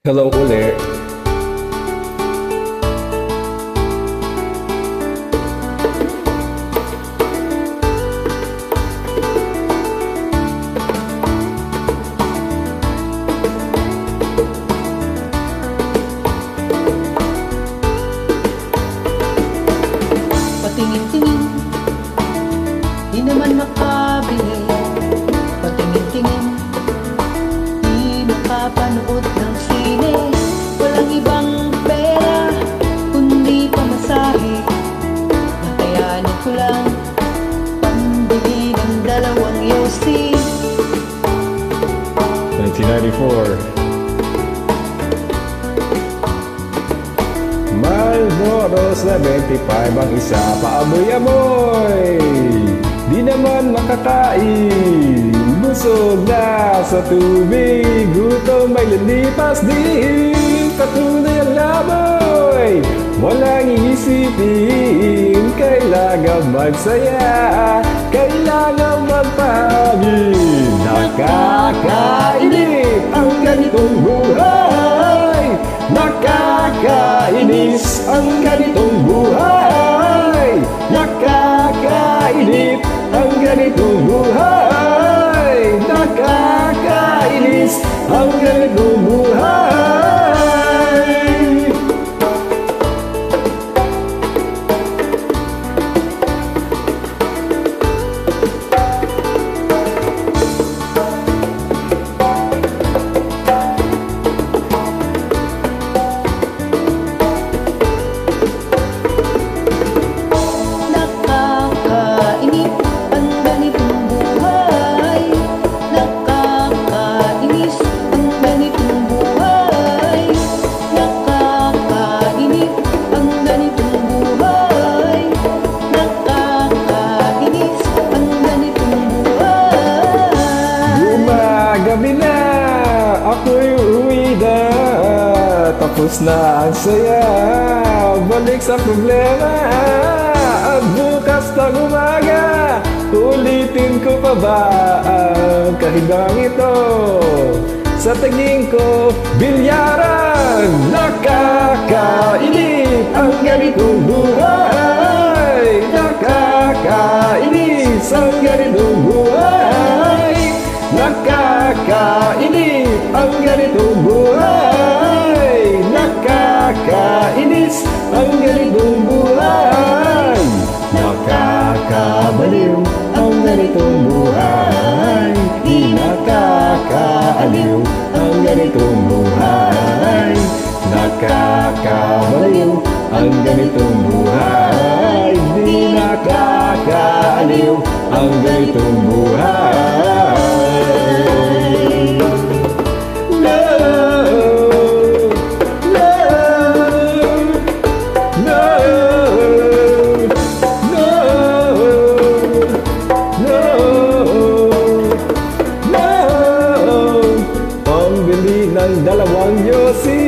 Hello ulit. Patingin-tingin, di naman makabili. Patingin-tingin, di makapanood ng sine. Walang ibang pera, kundi pamasahe. Nakayanin ko lang, pambili ng dalawang yosi. 1994. Marlboro 75 ang isa, paamoy-amoy. Di naman makakain, busog na sa tubig. Gutom ay lilipas din, patuloy ang laboy. Walang iisipin, kailangan magsaya, kailangan magpahangin. Nakakainip ang ganitong buhay, nakakainis ang ganitong buhay, nakakainip ang ganitong buhay, nakakainis ang ganitong buhay. Gabi na, ako'y uuwi na. Tapos na ang saya, balik sa problema. At bukas ng umaga, ulitin ko pa ba ang kahigang ito? Sa tingin ko, bilyaran. Nakakainip ang ganitong buhay, nakakainis ang ganitong buhay, nakakainis ang ganitong buhay, nakakainis ang ganitong buhay, nakakabaliw ang ganitong buhay, di nakakaaliw ang ganitong buhay, nakakabaliw ang ganitong buhay, di nakakaaliw ang ganitong buhay. Pambili ng dalawang yosi.